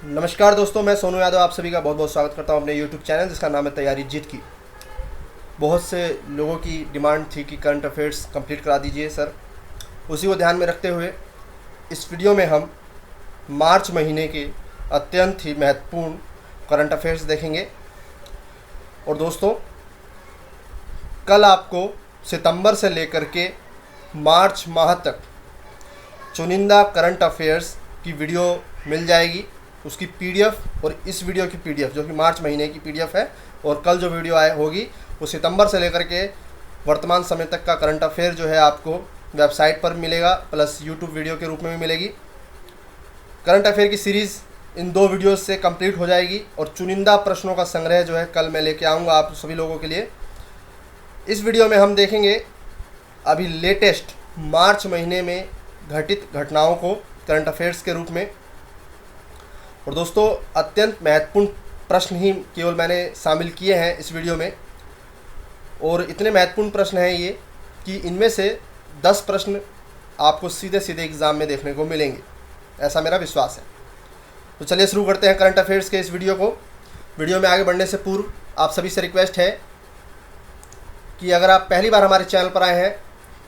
नमस्कार दोस्तों, मैं सोनू यादव आप सभी का बहुत बहुत स्वागत करता हूं अपने YouTube चैनल जिसका नाम है तैयारी जीत की। बहुत से लोगों की डिमांड थी कि करंट अफेयर्स कंप्लीट करा दीजिए सर। उसी को ध्यान में रखते हुए इस वीडियो में हम मार्च महीने के अत्यंत ही महत्वपूर्ण करंट अफेयर्स देखेंगे। और दोस्तों, कल आपको सितंबर से लेकर के मार्च माह तक चुनिंदा करंट अफेयर्स की वीडियो मिल जाएगी। उसकी पीडीएफ और इस वीडियो की पीडीएफ जो कि मार्च महीने की पीडीएफ है, और कल जो वीडियो होगी वो सितंबर से लेकर के वर्तमान समय तक का करंट अफेयर जो है आपको वेबसाइट पर मिलेगा, प्लस यूट्यूब वीडियो के रूप में भी मिलेगी। करंट अफेयर की सीरीज़ इन 2 वीडियोज़ से कंप्लीट हो जाएगी और चुनिंदा प्रश्नों का संग्रह जो है कल मैं लेके आऊँगा आप सभी लोगों के लिए। इस वीडियो में हम देखेंगे अभी लेटेस्ट मार्च महीने में घटित घटनाओं को करंट अफेयर्स के रूप में। और दोस्तों, अत्यंत महत्वपूर्ण प्रश्न ही केवल मैंने शामिल किए हैं इस वीडियो में, और इतने महत्वपूर्ण प्रश्न हैं ये कि इनमें से 10 प्रश्न आपको सीधे सीधे एग्ज़ाम में देखने को मिलेंगे, ऐसा मेरा विश्वास है। तो चलिए शुरू करते हैं करंट अफेयर्स के इस वीडियो को। वीडियो में आगे बढ़ने से पूर्व आप सभी से रिक्वेस्ट है कि अगर आप पहली बार हमारे चैनल पर आए हैं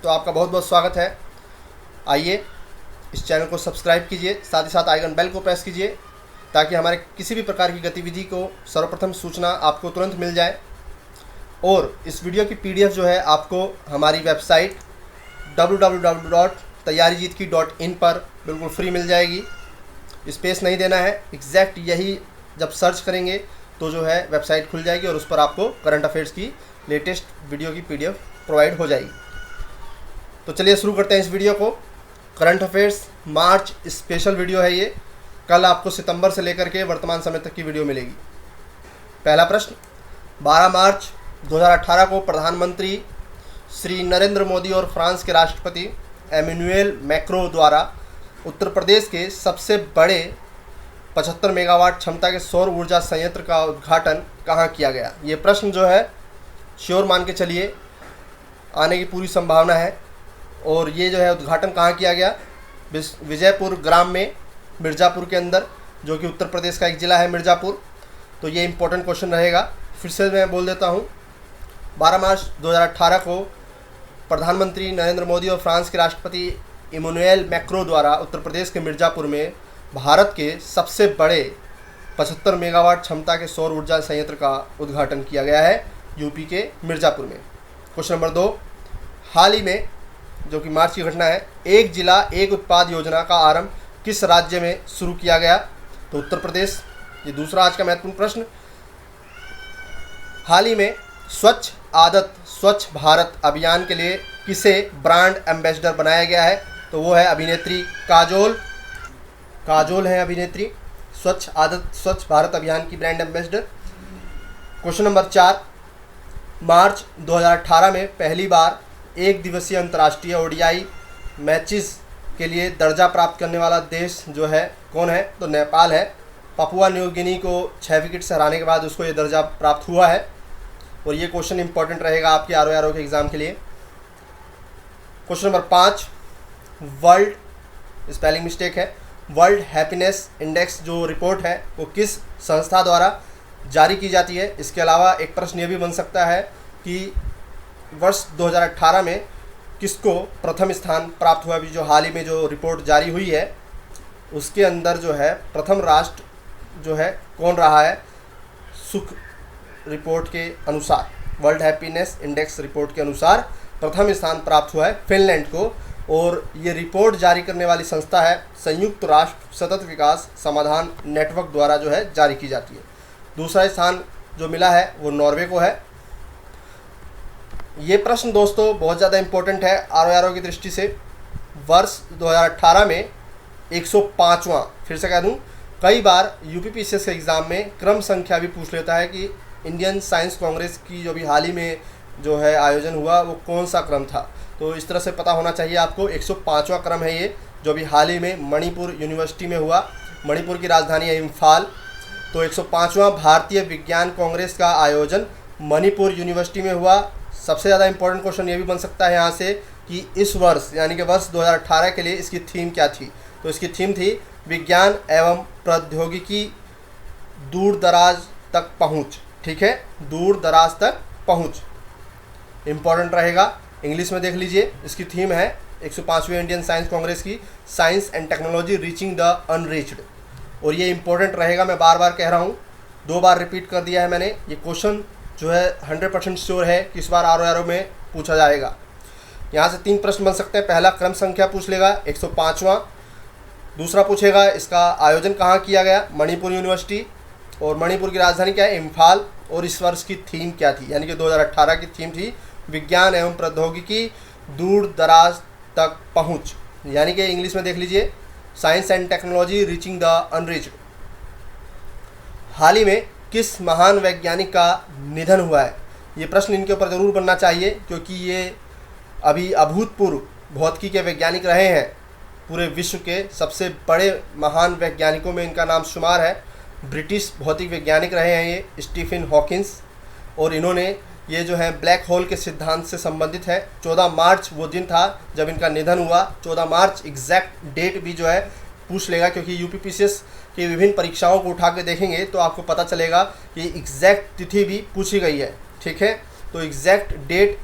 तो आपका बहुत बहुत स्वागत है। आइए इस चैनल को सब्सक्राइब कीजिए, साथ ही साथ आइकन बेल को प्रेस कीजिए ताकि हमारे किसी भी प्रकार की गतिविधि को सर्वप्रथम सूचना आपको तुरंत मिल जाए। और इस वीडियो की पीडीएफ जो है आपको हमारी वेबसाइट www.tayyarijitki.in पर बिल्कुल फ्री मिल जाएगी। स्पेस नहीं देना है, एग्जैक्ट यही जब सर्च करेंगे तो जो है वेबसाइट खुल जाएगी और उस पर आपको करंट अफेयर्स की लेटेस्ट वीडियो की पीडीएफ प्रोवाइड हो जाएगी। तो चलिए शुरू करते हैं इस वीडियो को। करंट अफेयर्स मार्च स्पेशल वीडियो है ये। कल आपको सितंबर से लेकर के वर्तमान समय तक की वीडियो मिलेगी। पहला प्रश्न, 12 मार्च 2018 को प्रधानमंत्री श्री नरेंद्र मोदी और फ्रांस के राष्ट्रपति एमेनुएल मैक्रो द्वारा उत्तर प्रदेश के सबसे बड़े 75 मेगावाट क्षमता के सौर ऊर्जा संयंत्र का उद्घाटन कहाँ किया गया? ये प्रश्न जो है श्योर मान के चलिए आने की पूरी संभावना है। और ये जो है उद्घाटन कहाँ किया गया? विजयपुर ग्राम में, मिर्ज़ापुर के अंदर, जो कि उत्तर प्रदेश का एक ज़िला है मिर्ज़ापुर। तो ये इंपॉर्टेंट क्वेश्चन रहेगा। फिर से मैं बोल देता हूँ, 12 मार्च 2018 को प्रधानमंत्री नरेंद्र मोदी और फ्रांस के राष्ट्रपति इमैनुएल मैक्रों द्वारा उत्तर प्रदेश के मिर्ज़ापुर में भारत के सबसे बड़े 75 मेगावाट क्षमता के सौर ऊर्जा संयंत्र का उद्घाटन किया गया है यूपी के मिर्ज़ापुर में। क्वेश्चन नंबर 2, हाल ही में जो कि मार्च की घटना है, एक जिला एक उत्पाद योजना का आरंभ किस राज्य में शुरू किया गया? तो उत्तर प्रदेश। ये दूसरा आज का महत्वपूर्ण प्रश्न, हाल ही में स्वच्छ आदत स्वच्छ भारत अभियान के लिए किसे ब्रांड एम्बेसडर बनाया गया है? तो वो है अभिनेत्री काजोल। काजोल है अभिनेत्री स्वच्छ आदत स्वच्छ भारत अभियान की ब्रांड एम्बेसडर। क्वेश्चन नंबर 4, मार्च 2018 में पहली बार एक दिवसीय अंतर्राष्ट्रीय ओडीआई मैचेस के लिए दर्जा प्राप्त करने वाला देश जो है कौन है? तो नेपाल है। पापुआ न्यू गिनी को 6 विकेट से हराने के बाद उसको ये दर्जा प्राप्त हुआ है। और ये क्वेश्चन इंपॉर्टेंट रहेगा आपके आरओ के एग्ज़ाम के लिए। Question number 5, world, spelling mistake है, वर्ल्ड हैप्पीनेस इंडेक्स जो रिपोर्ट है वो किस संस्था द्वारा जारी की जाती है? इसके अलावा एक प्रश्न ये भी बन सकता है कि वर्ष 2018 में किसको प्रथम स्थान प्राप्त हुआ? अभी जो हाल ही में जो रिपोर्ट जारी हुई है उसके अंदर जो है प्रथम राष्ट्र जो है कौन रहा है? सुख रिपोर्ट के अनुसार, वर्ल्ड हैप्पीनेस इंडेक्स रिपोर्ट के अनुसार प्रथम स्थान प्राप्त हुआ है फिनलैंड को। और ये रिपोर्ट जारी करने वाली संस्था है संयुक्त राष्ट्र सतत विकास समाधान नेटवर्क द्वारा जो है जारी की जाती है। दूसरा स्थान जो मिला है वो नॉर्वे को है। ये प्रश्न दोस्तों बहुत ज़्यादा इम्पोर्टेंट है आरओ की दृष्टि से। वर्ष 2018 में 105वां, फिर से कह दूँ, कई बार यूपीपीसीएस के एग्ज़ाम में क्रम संख्या भी पूछ लेता है कि इंडियन साइंस कांग्रेस की जो भी हाल ही में जो है आयोजन हुआ वो कौन सा क्रम था। तो इस तरह से पता होना चाहिए आपको। 105वां क्रम है ये, जो भी हाल ही में मणिपुर यूनिवर्सिटी में हुआ। मणिपुर की राजधानी है इम्फाल। तो 105वां भारतीय विज्ञान कांग्रेस का आयोजन मणिपुर यूनिवर्सिटी में हुआ। सबसे ज़्यादा इंपॉर्टेंट क्वेश्चन ये भी बन सकता है यहाँ से कि इस वर्ष यानी कि वर्ष 2018 के लिए इसकी थीम क्या थी? तो इसकी थीम थी विज्ञान एवं प्रौद्योगिकी दूर दराज तक पहुंच। ठीक है, दूर दराज तक पहुंच इंपॉर्टेंट रहेगा। इंग्लिश में देख लीजिए, इसकी थीम है 105वीं इंडियन साइंस कांग्रेस की, science and technology reaching the unreached. और ये इंपॉर्टेंट रहेगा, मैं बार बार कह रहा हूँ, 2 बार रिपीट कर दिया है मैंने। ये क्वेश्चन जो है 100% श्योर है कि इस बार RORO में पूछा जाएगा। यहाँ से 3 प्रश्न बन सकते हैं। पहला क्रम संख्या पूछ लेगा 105वां। दूसरा पूछेगा इसका आयोजन कहाँ किया गया, मणिपुर यूनिवर्सिटी, और मणिपुर की राजधानी क्या है, इम्फाल, और इस वर्ष की थीम क्या थी, यानी कि 2018 की थीम थी विज्ञान एवं प्रौद्योगिकी दूर दराज तक पहुँच, यानी कि इंग्लिश में देख लीजिए science and technology reaching the unreached. हाल ही में किस महान वैज्ञानिक का निधन हुआ है, ये प्रश्न इनके ऊपर ज़रूर बनना चाहिए, क्योंकि ये अभी अभूतपूर्व भौतिकी के वैज्ञानिक रहे हैं। पूरे विश्व के सबसे बड़े महान वैज्ञानिकों में इनका नाम शुमार है। ब्रिटिश भौतिक वैज्ञानिक रहे हैं ये स्टीफन हॉकिंस, और इन्होंने ये जो है ब्लैक होल के सिद्धांत से संबंधित है। 14 मार्च वो दिन था जब इनका निधन हुआ। 14 मार्च एग्जैक्ट डेट भी जो है पूछ लेगा, क्योंकि UPPCS की विभिन्न परीक्षाओं को उठा के देखेंगे तो आपको पता चलेगा कि एग्जैक्ट तिथि भी पूछी गई है। ठीक है, तो एग्जैक्ट डेट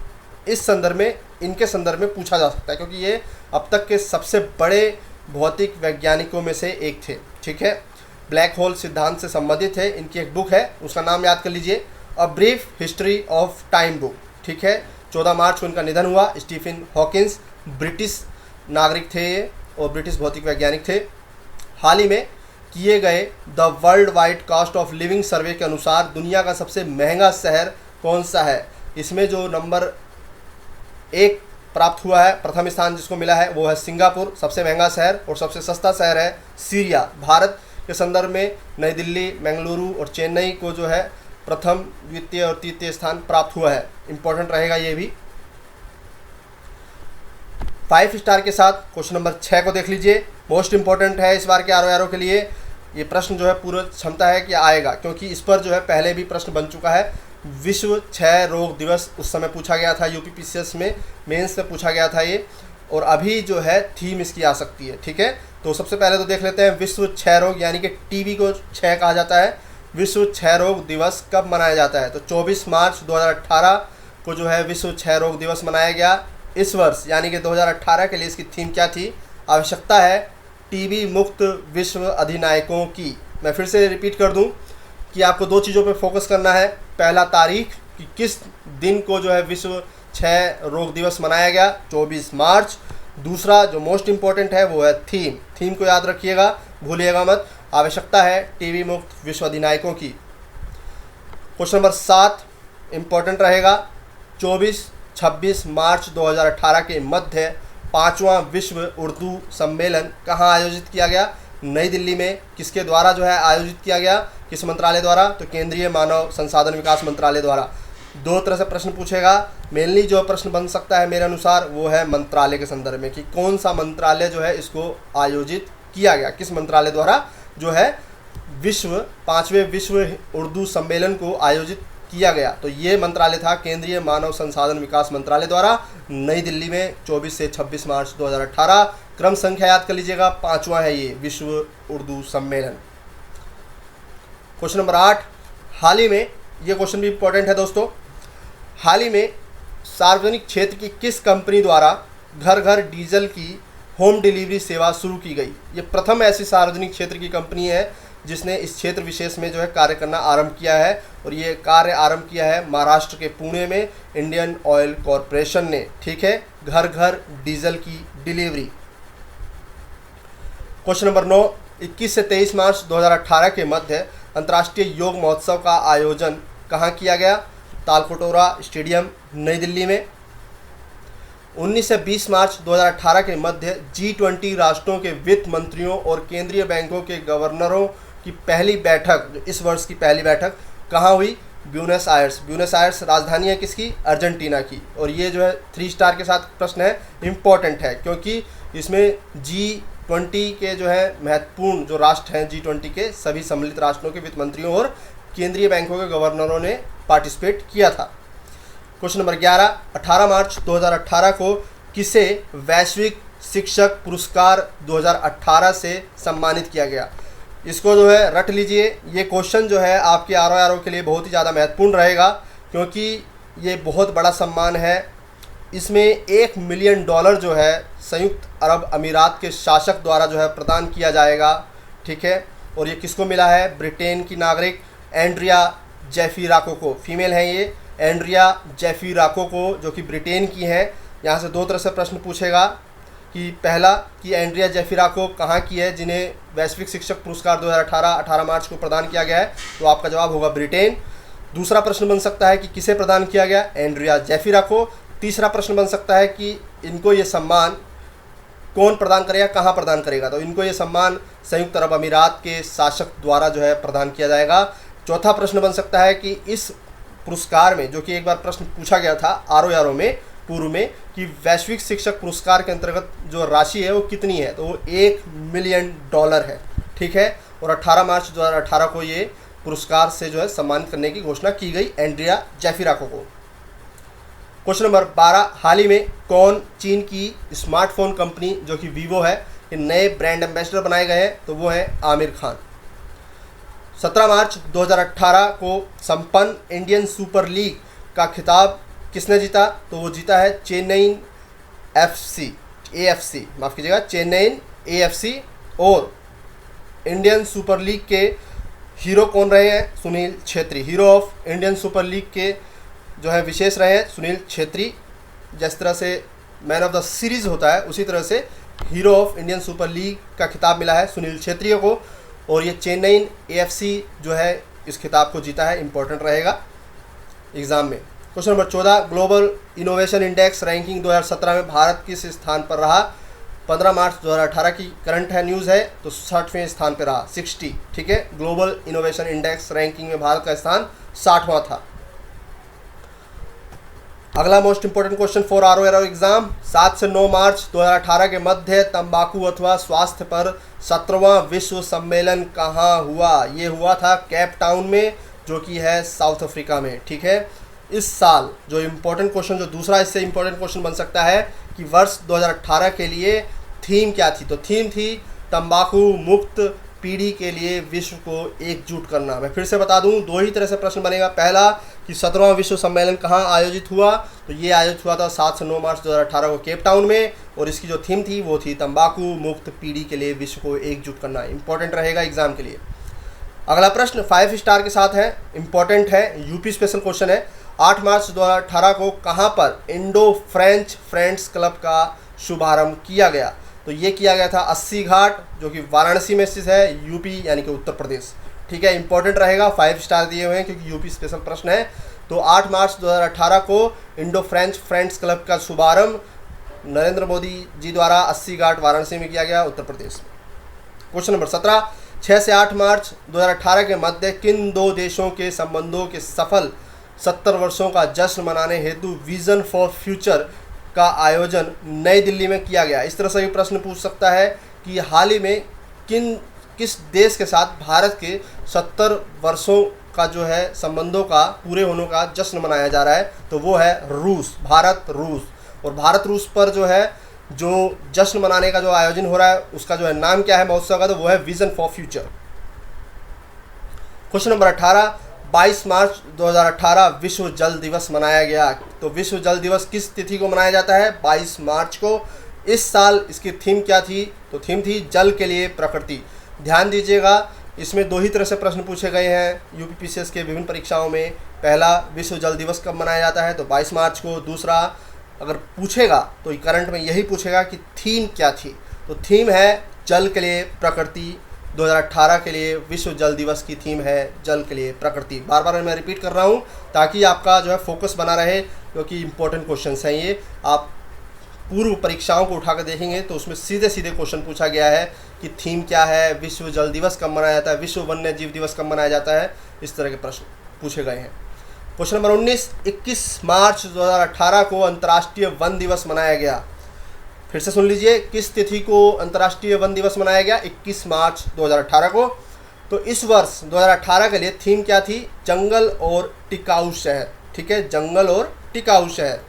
इस संदर्भ में, इनके संदर्भ में पूछा जा सकता है, क्योंकि ये अब तक के सबसे बड़े भौतिक वैज्ञानिकों में से एक थे। ठीक है, ब्लैक होल सिद्धांत से संबंधित है। इनकी एक बुक है, उसका नाम याद कर लीजिए, a brief history of time book. ठीक है, 14 मार्च को इनका निधन हुआ। स्टीफन हॉकिंस ब्रिटिश नागरिक थे ये, और ब्रिटिश भौतिक वैज्ञानिक थे। हाल ही में किए गए the world wide cost of living survey के अनुसार दुनिया का सबसे महंगा शहर कौन सा है, इसमें जो नंबर 1 प्राप्त हुआ है, प्रथम स्थान जिसको मिला है, वो है सिंगापुर, सबसे महंगा शहर, और सबसे सस्ता शहर है सीरिया। भारत के संदर्भ में नई दिल्ली, बेंगलुरु और चेन्नई को जो है प्रथम, द्वितीय और तृतीय स्थान प्राप्त हुआ है। इंपॉर्टेंट रहेगा ये भी। 5 स्टार के साथ क्वेश्चन नंबर 6 को देख लीजिए, मोस्ट इंपॉर्टेंट है इस बार के RORO के लिए। ये प्रश्न जो है पूरा क्षमता है कि आएगा, क्योंकि इस पर जो है पहले भी प्रश्न बन चुका है। विश्व क्षय रोग दिवस उस समय पूछा गया था, UPPCS में मेंस में पूछा गया था ये, और अभी जो है थीम इसकी आ सकती है। ठीक है, तो सबसे पहले तो देख लेते हैं विश्व क्षय रोग, यानी कि TB को क्षय कहा जाता है। विश्व क्षय रोग दिवस कब मनाया जाता है, तो 24 मार्च 2018 को जो है विश्व क्षय रोग दिवस मनाया गया। इस वर्ष यानी कि 2018 के लिए इसकी थीम क्या थी, आवश्यकता है TB मुक्त विश्व अधिनायकों की। मैं फिर से रिपीट कर दूं कि आपको 2 चीज़ों पे फोकस करना है। पहला, तारीख कि किस दिन को जो है विश्व क्षय रोग दिवस मनाया गया, 24 मार्च। दूसरा जो मोस्ट इम्पॉर्टेंट है वो है थीम। थीम को याद रखिएगा, भूलिएगा मत। आवश्यकता है TB मुक्त विश्व अधिनायकों की। क्वेश्चन नंबर 7 इम्पॉर्टेंट रहेगा। 24-26 मार्च 2018 के मध्य 5वां विश्व उर्दू सम्मेलन कहाँ आयोजित किया गया, नई दिल्ली में। किसके द्वारा जो है आयोजित किया गया, किस मंत्रालय द्वारा, तो केंद्रीय मानव संसाधन विकास मंत्रालय द्वारा। 2 तरह से प्रश्न पूछेगा। मेनली जो प्रश्न बन सकता है मेरे अनुसार वो है मंत्रालय के संदर्भ में, कि कौन सा मंत्रालय जो है इसको आयोजित किया गया, किस मंत्रालय द्वारा जो है 5वें विश्व उर्दू सम्मेलन को आयोजित किया गया। तो ये मंत्रालय था केंद्रीय मानव संसाधन विकास मंत्रालय द्वारा, नई दिल्ली में 24 से 26 मार्च 2018। क्रम संख्या याद कर लीजिएगा, 5वां है ये विश्व उर्दू सम्मेलन। क्वेश्चन नंबर 8, हाल ही में, ये क्वेश्चन भी इंपॉर्टेंट है दोस्तों, हाल ही में सार्वजनिक क्षेत्र की किस कंपनी द्वारा घर घर डीजल की होम डिलीवरी सेवा शुरू की गई। ये प्रथम ऐसी सार्वजनिक क्षेत्र की कंपनी है जिसने इस क्षेत्र विशेष में जो है कार्य करना आरंभ किया है, और ये कार्य आरंभ किया है महाराष्ट्र के पुणे में इंडियन ऑयल कॉरपोरेशन ने। ठीक है, घर घर डीजल की डिलीवरी। क्वेश्चन नंबर 9, 21 से 23 मार्च 2018 के मध्य अंतर्राष्ट्रीय योग महोत्सव का आयोजन कहाँ किया गया, तालकटोरा स्टेडियम, नई दिल्ली में। 19 से 20 मार्च 2018 के मध्य G20 राष्ट्रों के वित्त मंत्रियों और केंद्रीय बैंकों के गवर्नरों की पहली बैठक, जो इस वर्ष की पहली बैठक कहाँ हुई, ब्यूनस आयर्स। ब्यूनस आयर्स राजधानी है किसकी, अर्जेंटीना की। और ये जो है 3 स्टार के साथ प्रश्न है, इम्पॉर्टेंट है, क्योंकि इसमें G20 के जो है महत्वपूर्ण जो राष्ट्र हैं G20 के सभी सम्मिलित राष्ट्रों के वित्त मंत्रियों और केंद्रीय बैंकों के गवर्नरों ने पार्टिसिपेट किया था। क्वेश्चन नंबर 11, 18 मार्च 2018 को किसे वैश्विक शिक्षक पुरस्कार 2018 से सम्मानित किया गया। इसको जो है रट लीजिए। ये क्वेश्चन जो है आपके आर के लिए बहुत ही ज़्यादा महत्वपूर्ण रहेगा, क्योंकि ये बहुत बड़ा सम्मान है। इसमें $1 मिलियन जो है संयुक्त अरब अमीरात के शासक द्वारा जो है प्रदान किया जाएगा, ठीक है। और ये किसको मिला है? ब्रिटेन की नागरिक एंड्रिया जेफी राको को। फीमेल हैं ये, एंड्रिया जेफी राको को, जो कि ब्रिटेन की हैं। यहाँ से दो तरह से प्रश्न पूछेगा कि पहला कि एंड्रिया जेफी राको कहाँ की है, जिन्हें वैश्विक शिक्षक पुरस्कार 2018 18 मार्च को प्रदान किया गया है, तो आपका जवाब होगा ब्रिटेन। दूसरा प्रश्न बन सकता है कि किसे प्रदान किया गया? एंड्रिया जेफी राको। तीसरा प्रश्न बन सकता है कि इनको ये सम्मान कौन प्रदान करेगा, कहाँ प्रदान करेगा? तो इनको ये सम्मान संयुक्त अरब अमीरात के शासक द्वारा जो है प्रदान किया जाएगा। चौथा प्रश्न बन सकता है कि इस पुरस्कार में, जो कि एक बार प्रश्न पूछा गया था आर में पूर्व में, कि वैश्विक शिक्षक पुरस्कार के अंतर्गत जो राशि है वो कितनी है, तो वो $1 मिलियन है, ठीक है। और 18 मार्च 2018 को ये पुरस्कार से जो है सम्मानित करने की घोषणा की गई एंड्रिया जेफी राको को। क्वेश्चन नंबर 12, हाल ही में कौन चीन की स्मार्टफोन कंपनी जो कि वीवो है के नए ब्रांड एम्बेसडर बनाए गए हैं? तो वो हैं आमिर खान। 17 मार्च 2018 को संपन्न इंडियन सुपर लीग का खिताब किसने जीता? तो वो जीता है चेन्नई AFC, माफ़ कीजिएगा, चेन्नई AFC। और इंडियन सुपर लीग के हीरो कौन रहे हैं? Sunil Chhetri. Hero of Indian super league के जो है विशेष रहे हैं सुनील छेत्री। जिस तरह से मैन ऑफ द सीरीज़ होता है, उसी तरह से hero of Indian super league का खिताब मिला है सुनील छेत्री को। और ये चेन्नई AFC जो है इस खिताब को जीता है। इंपॉर्टेंट रहेगा एग्ज़ाम में। Question number 14, global innovation index ranking 2017 में भारत किस स्थान पर रहा? 15 मार्च 2018 की करंट है न्यूज़ है, तो 60वें स्थान पर रहा, 60, ठीक है। ग्लोबल इनोवेशन इंडेक्स रैंकिंग में भारत का स्थान 60वां था। अगला most important question for our exam, 7 से 9 मार्च 2018 के मध्य तंबाकू अथवा स्वास्थ्य पर 17वां विश्व सम्मेलन कहाँ हुआ? ये हुआ था केप टाउन में, जो कि है साउथ अफ्रीका में, ठीक है। इस साल जो इम्पोर्टेंट क्वेश्चन, जो दूसरा इससे इम्पोर्टेंट क्वेश्चन बन सकता है कि वर्ष 2018 के लिए थीम क्या थी? तो थीम थी तंबाकू मुक्त पीढ़ी के लिए विश्व को एकजुट करना। मैं फिर से बता दूं, दो ही तरह से प्रश्न बनेगा। पहला कि 17वां विश्व सम्मेलन कहाँ आयोजित हुआ? तो ये आयोजित हुआ था 7 से 9 मार्च 2018 को केप टाउन में, और इसकी जो थीम थी वो थी तंबाकू मुक्त पीढ़ी के लिए विश्व को एकजुट करना। इंपॉर्टेंट रहेगा एग्जाम के लिए। अगला प्रश्न 5 स्टार के साथ है, इंपॉर्टेंट है, यूपी स्पेशल क्वेश्चन है। 8 मार्च 2018 को कहाँ पर इंडो फ्रेंच फ्रेंड्स क्लब का शुभारंभ किया गया? तो ये किया गया था 80 घाट, जो कि वाराणसी में स्थित है, यूपी यानी कि उत्तर प्रदेश, ठीक है। इंपॉर्टेंट रहेगा, 5 स्टार दिए हुए हैं क्योंकि यूपी स्पेशल प्रश्न है। तो 8 मार्च 2018 को इंडो फ्रेंच फ्रेंड्स क्लब का शुभारंभ नरेंद्र मोदी जी द्वारा 80 घाट वाराणसी में किया गया, उत्तर प्रदेश में। क्वेश्चन नंबर 17, 6 से 8 मार्च 2018 के मध्य किन दो देशों के संबंधों के सफल 70 वर्षों का जश्न मनाने हेतु विजन फॉर फ्यूचर का आयोजन नई दिल्ली में किया गया? इस तरह से भी प्रश्न पूछ सकता है कि हाल ही में किस देश के साथ भारत के 70 वर्षों का जो है संबंधों का पूरे होने का जश्न मनाया जा रहा है? तो वो है रूस, भारत रूस। और भारत रूस पर जो है जो जश्न मनाने का जो आयोजन हो रहा है उसका जो है नाम क्या है महोत्सव का? तो वो है vision for future. Question number 18, 22 मार्च 2018 विश्व जल दिवस मनाया गया। तो विश्व जल दिवस किस तिथि को मनाया जाता है? 22 मार्च को। इस साल इसकी थीम क्या थी? तो थीम थी जल के लिए प्रकृति। ध्यान दीजिएगा, इसमें दो ही तरह से प्रश्न पूछे गए हैं यूपीपीसीएस के विभिन्न परीक्षाओं में। पहला, विश्व जल दिवस कब मनाया जाता है? तो 22 मार्च को। दूसरा, अगर पूछेगा तो करंट में यही पूछेगा कि थीम क्या थी? तो थीम है जल के लिए प्रकृति। 2018 के लिए विश्व जल दिवस की थीम है जल के लिए प्रकृति। बार बार मैं रिपीट कर रहा हूँ ताकि आपका जो है फोकस बना रहे, क्योंकि इंपॉर्टेंट क्वेश्चंस हैं ये। आप पूर्व परीक्षाओं को उठाकर देखेंगे तो उसमें सीधे सीधे क्वेश्चन पूछा गया है कि थीम क्या है, विश्व जल दिवस कब मनाया जाता है, विश्व वन्य जीव दिवस कब मनाया जाता है, इस तरह के प्रश्न पूछे गए हैं। क्वेश्चन नंबर 19, 21 मार्च 2018 को अंतर्राष्ट्रीय वन दिवस मनाया गया। फिर से सुन लीजिए, किस तिथि को अंतर्राष्ट्रीय वन दिवस मनाया गया? 21 मार्च 2018 को। तो इस वर्ष 2018 के लिए थीम क्या थी? जंगल और टिकाऊ शहर, ठीक है, जंगल और टिकाऊ शहर।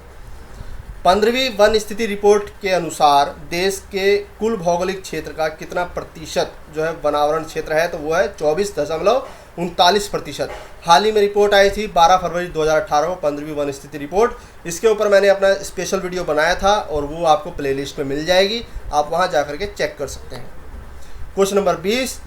15वीं वन स्थिति रिपोर्ट के अनुसार देश के कुल भौगोलिक क्षेत्र का कितना प्रतिशत जो है वनावरण क्षेत्र है, तो वो है 24.39%। हाल ही में रिपोर्ट आई थी 12 फरवरी 2018 को, 15वीं वन स्थिति रिपोर्ट। इसके ऊपर मैंने अपना स्पेशल वीडियो बनाया था और वो आपको प्लेलिस्ट में मिल जाएगी, आप वहाँ जा करके चेक कर सकते हैं। क्वेश्चन नंबर 20,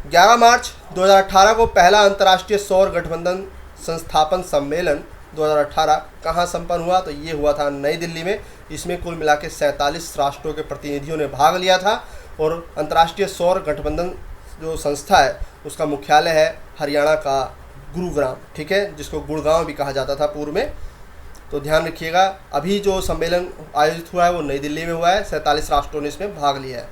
11 मार्च 2018 को पहला अंतर्राष्ट्रीय सौर गठबंधन संस्थापन सम्मेलन 2018 कहाँ संपन्न हुआ, तो ये हुआ था नई दिल्ली में। इसमें कुल मिला के 47 राष्ट्रों के प्रतिनिधियों ने भाग लिया था और अंतर्राष्ट्रीय सौर गठबंधन जो संस्था है उसका मुख्यालय है हरियाणा का गुरुग्राम, ठीक है, जिसको गुड़गांव भी कहा जाता था पूर्व में। तो ध्यान रखिएगा, अभी जो सम्मेलन आयोजित हुआ है वो नई दिल्ली में हुआ है, 47 राष्ट्रों ने इसमें भाग लिया है।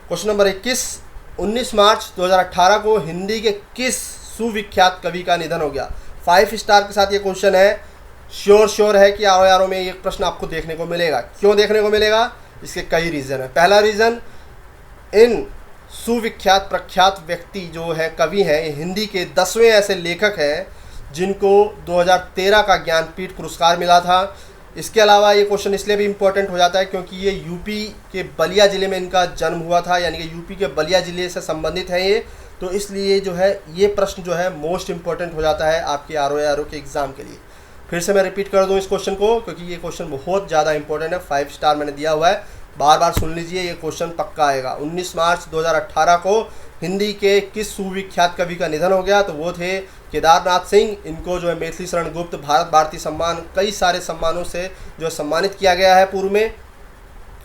क्वेश्चन नंबर 21, 19 मार्च 2018 को हिंदी के किस सुविख्यात कवि का निधन हो गया। 5 स्टार के साथ ये क्वेश्चन है। श्योर है कि यारों में ये प्रश्न आपको देखने को मिलेगा। क्यों देखने को मिलेगा, इसके कई रीज़न है। पहला रीज़न, इन सुविख्यात प्रख्यात व्यक्ति जो है कवि हैं, हिंदी के 10वें ऐसे लेखक हैं जिनको 2013 का ज्ञानपीठ पुरस्कार मिला था। इसके अलावा ये क्वेश्चन इसलिए भी इम्पोर्टेंट हो जाता है क्योंकि ये यूपी के बलिया ज़िले में इनका जन्म हुआ था, यानी कि यूपी के बलिया ज़िले से संबंधित है ये। तो इसलिए जो है ये प्रश्न जो है मोस्ट इम्पॉर्टेंट हो जाता है आपके आर के एग्ज़ाम के लिए। फिर से मैं रिपीट कर दूं इस क्वेश्चन को क्योंकि ये क्वेश्चन बहुत ज़्यादा इंपॉर्टेंट है। 5 स्टार मैंने दिया हुआ है, बार बार सुन लीजिए, ये क्वेश्चन पक्का आएगा। 19 मार्च 2018 को हिंदी के किस सुविख्यात कवि का निधन हो गया, तो वो थे केदारनाथ सिंह। इनको जो है मैथिली शरण गुप्त, भारत भारती सम्मान, कई सारे सम्मानों से जो सम्मानित किया गया है पूर्व में।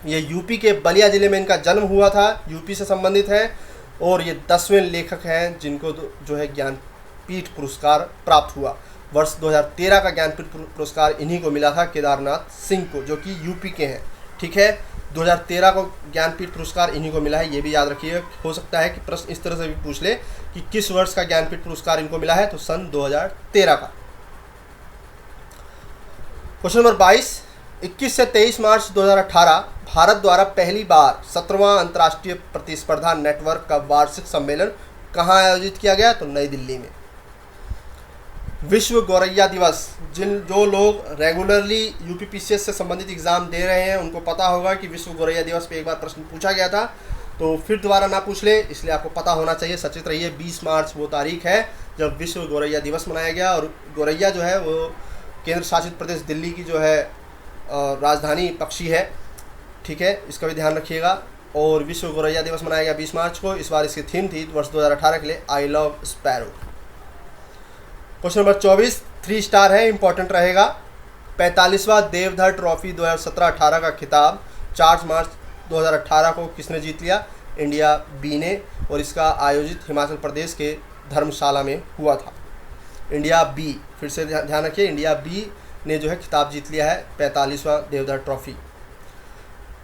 ये यूपी के बलिया ज़िले में इनका जन्म हुआ था, यूपी से संबंधित है और ये 10वें लेखक हैं जिनको जो है ज्ञानपीठ पुरस्कार प्राप्त हुआ। वर्ष 2013 का ज्ञानपीठ पुरस्कार इन्हीं को मिला था, केदारनाथ सिंह को, जो कि यूपी के हैं, ठीक है। 2013 को ज्ञानपीठ पुरस्कार इन्हीं को मिला है, ये भी याद रखिए। हो सकता है कि प्रश्न इस तरह से भी पूछ ले कि किस वर्ष का ज्ञानपीठ पुरस्कार इनको मिला है, तो सन 2013 का। क्वेश्चन नंबर 22, 21 से 23 मार्च 2018 भारत द्वारा पहली बार 17वां अंतर्राष्ट्रीय प्रतिस्पर्धा नेटवर्क का वार्षिक सम्मेलन कहाँ आयोजित किया गया, तो नई दिल्ली में। विश्व गौरैया दिवस, जो लोग रेगुलरली यूपीपीसीएस से संबंधित एग्जाम दे रहे हैं उनको पता होगा कि विश्व गौरैया दिवस पे एक बार प्रश्न पूछा गया था, तो फिर दोबारा ना पूछ ले, इसलिए आपको पता होना चाहिए, सचेत रहिए। 20 मार्च वो तारीख है जब विश्व गौरैया दिवस मनाया गया। और गौरैया जो है वो केंद्र शासित प्रदेश दिल्ली की जो है राजधानी पक्षी है, ठीक है, इसका भी ध्यान रखिएगा। और विश्व गौरैया दिवस मनाया गया 20 मार्च को। इस बार इसकी थीम थी वर्ष 2018 के लिए I love sparrow. Question number 24, 3 star है, इंपॉर्टेंट रहेगा। 45वां देवधर ट्रॉफी 2017-18 का खिताब 4 मार्च 2018 को किसने जीत लिया, इंडिया बी ने, और इसका आयोजित हिमाचल प्रदेश के धर्मशाला में हुआ था। इंडिया बी, फिर से ध्यान रखिए, इंडिया बी ने जो है खिताब जीत लिया है 45वां देवधर ट्रॉफी।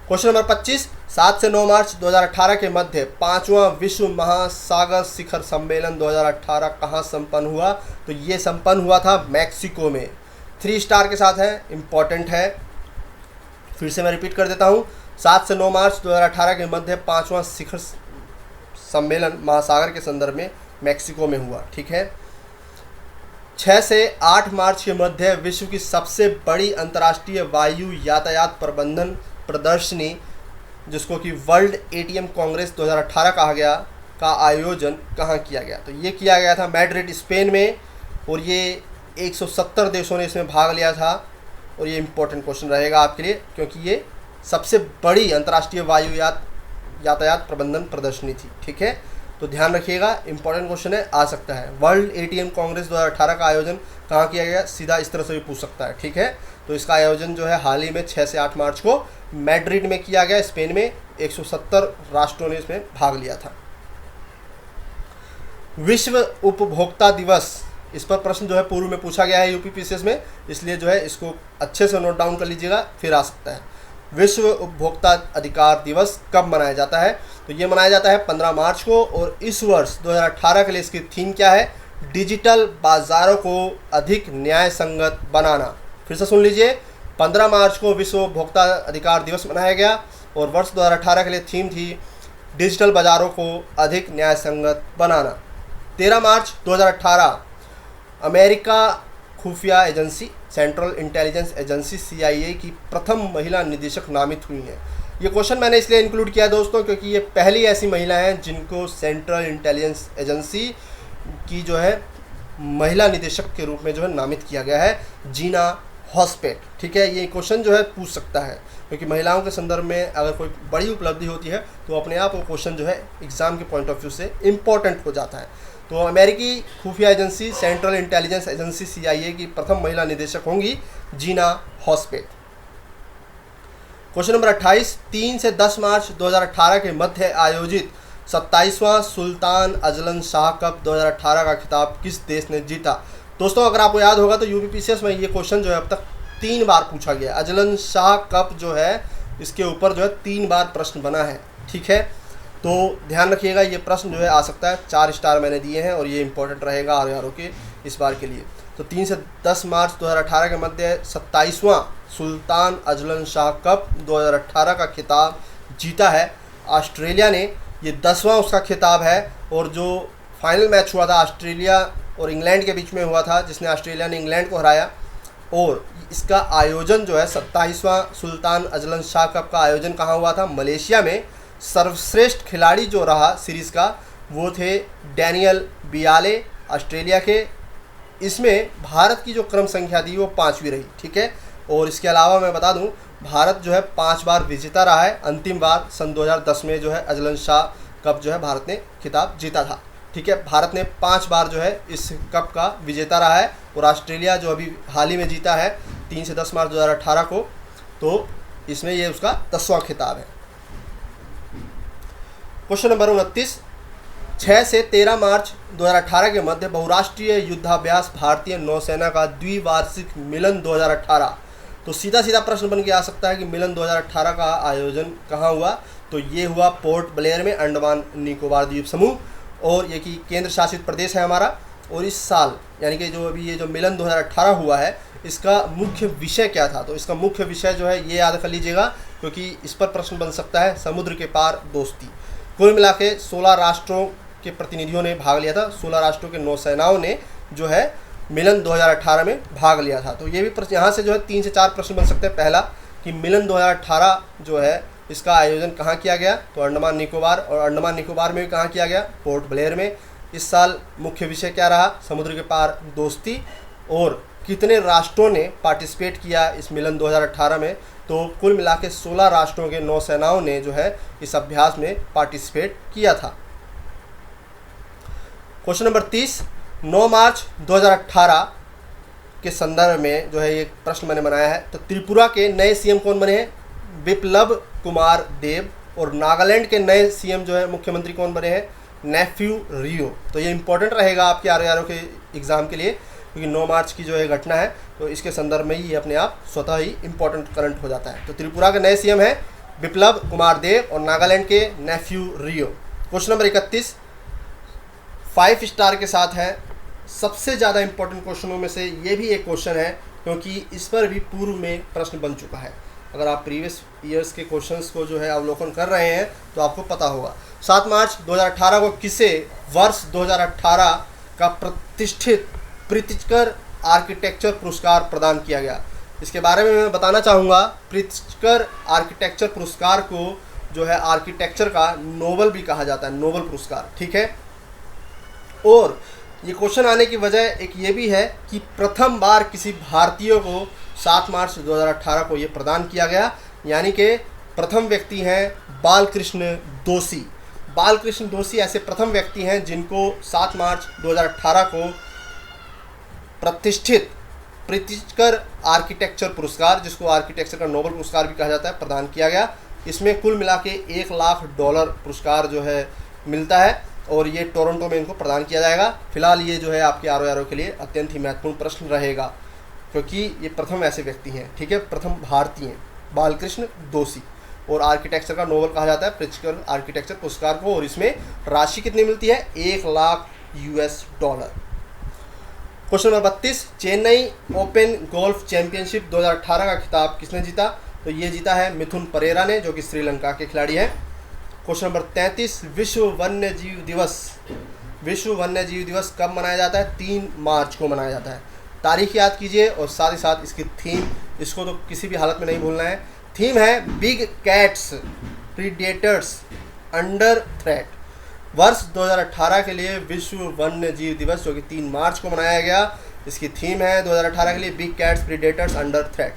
क्वेश्चन नंबर 25, 7 से 9 मार्च 2018 के मध्य 5वां विश्व महासागर शिखर सम्मेलन 2018 कहाँ संपन्न हुआ, तो ये संपन्न हुआ था मैक्सिको में। 3 स्टार के साथ है, इम्पॉर्टेंट है। फिर से मैं रिपीट कर देता हूँ, 7 से 9 मार्च 2018 के मध्य 5वां शिखर सम्मेलन महासागर के संदर्भ में मैक्सिको में हुआ, ठीक है। 6 से 8 मार्च के मध्य विश्व की सबसे बड़ी अंतर्राष्ट्रीय वायु यातायात प्रबंधन प्रदर्शनी, जिसको कि वर्ल्ड एटीएम कांग्रेस 2018 कहा गया, का आयोजन कहाँ किया गया, तो ये किया गया था मैड्रिड स्पेन में। और ये 170 देशों ने इसमें भाग लिया था। और ये इम्पोर्टेंट क्वेश्चन रहेगा आपके लिए क्योंकि ये सबसे बड़ी अंतर्राष्ट्रीय वायु यातायात प्रबंधन प्रदर्शनी थी, ठीक है। तो ध्यान रखिएगा, इंपॉर्टेंट क्वेश्चन है, आ सकता है। वर्ल्ड एटीएम कांग्रेस 2018 का आयोजन कहाँ किया गया, सीधा इस तरह से भी पूछ सकता है, ठीक है। तो इसका आयोजन जो है हाल ही में 6 से 8 मार्च को मैड्रिड में किया गया, स्पेन में। 170 राष्ट्रों ने इसमें भाग लिया था। विश्व उपभोक्ता दिवस, इस पर प्रश्न जो है पूर्व में पूछा गया है यूपीपीसीएस में, इसलिए जो है इसको अच्छे से नोट डाउन कर लीजिएगा, फिर आ सकता है। विश्व उपभोक्ता अधिकार दिवस कब मनाया जाता है, तो ये मनाया जाता है 15 मार्च को। और इस वर्ष 2018 के लिए इसकी थीम क्या है, डिजिटल बाजारों को अधिक न्याय संगत बनाना। फिर से सुन लीजिए, 15 मार्च को विश्व उपभोक्ता अधिकार दिवस मनाया गया और वर्ष 2018 के लिए थीम थी डिजिटल बाजारों को अधिक न्याय संगत बनाना। 13 मार्च 2018 अमेरिका खुफिया agency central intelligence agency CIA की प्रथम महिला निदेशक नामित हुई हैं। ये क्वेश्चन मैंने इसलिए इंक्लूड किया दोस्तों क्योंकि ये पहली ऐसी महिला हैं जिनको सेंट्रल इंटेलिजेंस एजेंसी की जो है महिला निदेशक के रूप में जो है नामित किया गया है, जीना हॉस्पेट। ठीक है, ये क्वेश्चन जो है पूछ सकता है क्योंकि महिलाओं के संदर्भ में अगर कोई बड़ी उपलब्धि होती है तो अपने आप वो क्वेश्चन जो है एग्ज़ाम के पॉइंट ऑफ व्यू से इम्पॉर्टेंट हो जाता है। तो अमेरिकी खुफिया agency central intelligence agency CIA की प्रथम महिला निदेशक होंगी जीना हॉस्पेट। क्वेश्चन नंबर 28, 3 से 10 मार्च 2018 के मध्य आयोजित 27वां सुल्तान अजलन शाह कप 2018 का खिताब किस देश ने जीता। दोस्तों अगर आपको याद होगा तो UPPCS में ये क्वेश्चन जो है अब तक 3 बार पूछा गया। अजलन शाह कप जो है इसके ऊपर जो है 3 बार प्रश्न बना है। ठीक है, तो ध्यान रखिएगा ये प्रश्न जो है आ सकता है। 4 स्टार मैंने दिए हैं और ये इंपॉर्टेंट रहेगा RRO के इस बार के लिए। तो 3 से 10 मार्च 2018 के मध्य 27वां सुल्तान अजलन शाह कप 2018 का खिताब जीता है ऑस्ट्रेलिया ने। ये 10वां उसका खिताब है और जो फाइनल मैच हुआ था ऑस्ट्रेलिया और इंग्लैंड के बीच में हुआ था जिसने ऑस्ट्रेलिया ने इंग्लैंड को हराया। और इसका आयोजन जो है 27वां सुल्तान अजलन शाह कप का आयोजन कहाँ हुआ था, मलेशिया में। सर्वश्रेष्ठ खिलाड़ी जो रहा सीरीज़ का वो थे डैनियल बियाले ऑस्ट्रेलिया के। इसमें भारत की जो क्रम संख्या थी वो 5वीं रही। ठीक है, और इसके अलावा मैं बता दूं भारत जो है 5 बार विजेता रहा है। अंतिम बार सन 2010 में जो है अजलन शाह कप जो है भारत ने खिताब जीता था। ठीक है, भारत ने 5 बार जो है इस कप का विजेता रहा है और ऑस्ट्रेलिया जो अभी हाल ही में जीता है 3 से 10 मार्च 2018 को, तो इसमें ये उसका 10वां खिताब है। क्वेश्चन नंबर 29, 6 से 13 मार्च 2018 के मध्य बहुराष्ट्रीय युद्धाभ्यास भारतीय नौसेना का द्विवार्षिक मिलन 2018। तो सीधा सीधा प्रश्न बन के आ सकता है कि मिलन 2018 का आयोजन कहाँ हुआ, तो ये हुआ पोर्ट ब्लेयर में, अंडमान निकोबार द्वीप समूह। और ये कि केंद्र शासित प्रदेश है हमारा। और इस साल यानी कि जो अभी ये जो मिलन 2018 हुआ है इसका मुख्य विषय क्या था, तो इसका मुख्य विषय जो है ये याद कर लीजिएगा क्योंकि इस पर प्रश्न बन सकता है, समुद्र के पार दोस्ती। कुल मिला के 16 राष्ट्रों के प्रतिनिधियों ने भाग लिया था। 16 राष्ट्रों के नौसेनाओं ने जो है मिलन 2018 में भाग लिया था। तो ये भी प्रश्न यहाँ से जो है 3 से 4 प्रश्न बन सकते हैं। पहला कि मिलन 2018 जो है इसका आयोजन कहाँ किया गया, तो अंडमान निकोबार, और अंडमान निकोबार में भी कहाँ किया गया, पोर्ट ब्लेयर में। इस साल मुख्य विषय क्या रहा, समुद्र के पार दोस्ती। और कितने राष्ट्रों ने पार्टिसिपेट किया इस मिलन 2018 में, तो कुल मिला के 16 राष्ट्रों के नौसेनाओं ने जो है इस अभ्यास में पार्टिसिपेट किया था। क्वेश्चन नंबर 30, 9 मार्च 2018 के संदर्भ में जो है ये प्रश्न मैंने बनाया है। तो त्रिपुरा के नए CM कौन बने हैं, बिप्लब कुमार देब। और नागालैंड के नए CM जो है मुख्यमंत्री कौन बने हैं, नेफ्यू रियो। तो ये इंपॉर्टेंट रहेगा आपके RRO के एग्ज़ाम के लिए क्योंकि 9 मार्च की जो है घटना है, तो इसके संदर्भ में ही अपने आप स्वतः ही इंपॉर्टेंट करंट हो जाता है। तो त्रिपुरा के नए CM हैं बिप्लब कुमार देब और नागालैंड के नेफ्यू रियो। क्वेश्चन नंबर 31 5 स्टार के साथ है। सबसे ज़्यादा इंपॉर्टेंट क्वेश्चनों में से ये भी एक क्वेश्चन है क्योंकि इस पर भी पूर्व में प्रश्न बन चुका है। अगर आप प्रीवियस ईयर्स के क्वेश्चंस को जो है अवलोकन कर रहे हैं तो आपको पता होगा। 7 मार्च 2018 को किसे वर्ष 2018 का प्रतिष्ठित प्रित्जकर आर्किटेक्चर पुरस्कार प्रदान किया गया, इसके बारे में मैं बताना चाहूँगा। प्रित्जकर आर्किटेक्चर पुरस्कार को जो है आर्किटेक्चर का नोबल भी कहा जाता है, नोबल पुरस्कार। ठीक है, और ये क्वेश्चन आने की वजह एक ये भी है कि प्रथम बार किसी भारतीय को 7 मार्च 2018 को ये प्रदान किया गया, यानी कि प्रथम व्यक्ति हैं बालकृष्ण दोषी। बालकृष्ण दोषी ऐसे प्रथम व्यक्ति हैं जिनको 7 मार्च 2018 को प्रतिष्ठित प्रित्जकर आर्किटेक्चर पुरस्कार, जिसको आर्किटेक्चर का नोबल पुरस्कार भी कहा जाता है, प्रदान किया गया। इसमें कुल मिला के $1 लाख पुरस्कार जो है मिलता है और ये टोरंटो में इनको प्रदान किया जाएगा। फिलहाल ये जो है आपके RRO के लिए अत्यंत ही महत्वपूर्ण प्रश्न रहेगा क्योंकि ये प्रथम ऐसे व्यक्ति हैं। ठीक है, प्रथम भारतीय बालकृष्ण दोषी और आर्किटेक्चर का नोबल कहा जाता है प्रित्जकर आर्किटेक्चर पुरस्कार को। और इसमें राशि कितनी मिलती है, $1 lakh. Question number 32 Chennai open golf championship 2018 का खिताब किसने जीता, तो ये जीता है मिथुन परेरा ने जो कि श्रीलंका के खिलाड़ी हैं। क्वेश्चन नंबर 33 विश्व वन्य जीव दिवस कब मनाया जाता है, 3 मार्च को मनाया जाता है। तारीख याद कीजिए और साथ ही साथ इसकी थीम, इसको तो किसी भी हालत में नहीं भूलना है। थीम है big cats predators under threat. वर्ष 2018 के लिए विश्व वन्य जीव दिवस जो कि 3 मार्च को मनाया गया, इसकी थीम है 2018 के लिए big cats predators under threat.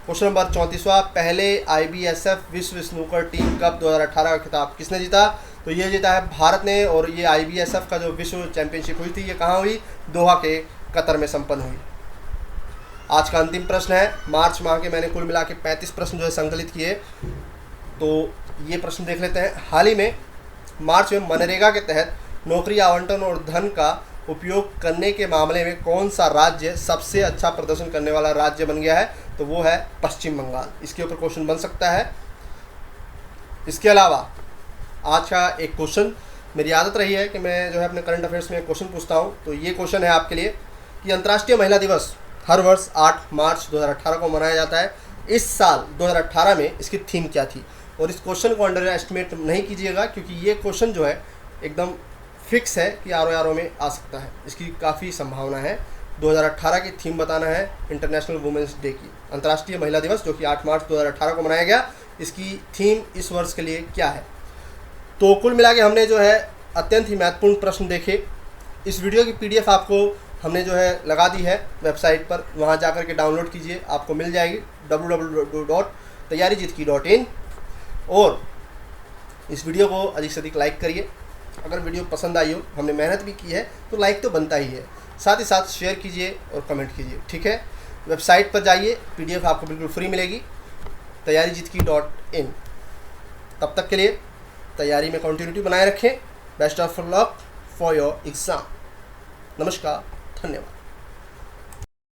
Question number 34वां, पहले IBSF विश्व स्नूकर टीम कप 2018 का खिताब किसने जीता? तो ये जीता है भारत ने। और ये IBSF का जो विश्व चैंपियनशिप हुई थी, ये कहाँ हुई? दोहा के कतर में संपन्न हुई। आज का अंतिम प्रश्न है। मार्च माह के मैंने कुल मिला के 35 प्रश्न जो है संकलित किए, तो ये प्रश्न देख लेते हैं। हाल ही में मार्च में मनरेगा के तहत नौकरी आवंटन और धन का उपयोग करने के मामले में कौन सा राज्य सबसे अच्छा प्रदर्शन करने वाला राज्य बन गया है? तो वो है पश्चिम बंगाल। इसके ऊपर क्वेश्चन बन सकता है। इसके अलावा आज का एक क्वेश्चन, मेरी आदत रही है कि मैं जो है अपने करंट अफेयर्स में क्वेश्चन पूछता हूँ, तो ये क्वेश्चन है आपके लिए कि अंतर्राष्ट्रीय महिला दिवस हर वर्ष 8 मार्च 2018 को मनाया जाता है। इस साल 2018 में इसकी थीम क्या थी? और इस क्वेश्चन को अंडर एस्टिमेट नहीं कीजिएगा, क्योंकि ये क्वेश्चन जो है एकदम फिक्स है कि आर में आ सकता है। इसकी काफ़ी संभावना है। 2018 की थीम बताना है इंटरनेशनल वुमेंस डे की, अंतर्राष्ट्रीय महिला दिवस जो कि 8 मार्च 2018 को मनाया गया, इसकी थीम इस वर्ष के लिए क्या है? तो कुल मिला के हमने जो है अत्यंत ही महत्वपूर्ण प्रश्न देखे। इस वीडियो की PDF आपको हमने जो है लगा दी है वेबसाइट पर, वहाँ जा कर के डाउनलोड कीजिए, आपको मिल जाएगी www.tayyarijitki.in। और इस वीडियो को अधिक से अधिक लाइक करिए। अगर वीडियो पसंद आई हो, हमने मेहनत भी की है, तो लाइक तो बनता ही है। साथ ही साथ शेयर कीजिए और कमेंट कीजिए, ठीक है। वेबसाइट पर जाइए, PDF आपको बिल्कुल फ्री मिलेगी, tayyarijitki.in। तब तक के लिए तैयारी में कंटिन्यूटी बनाए रखें। Best of luck for your exam. नमस्कार, धन्यवाद।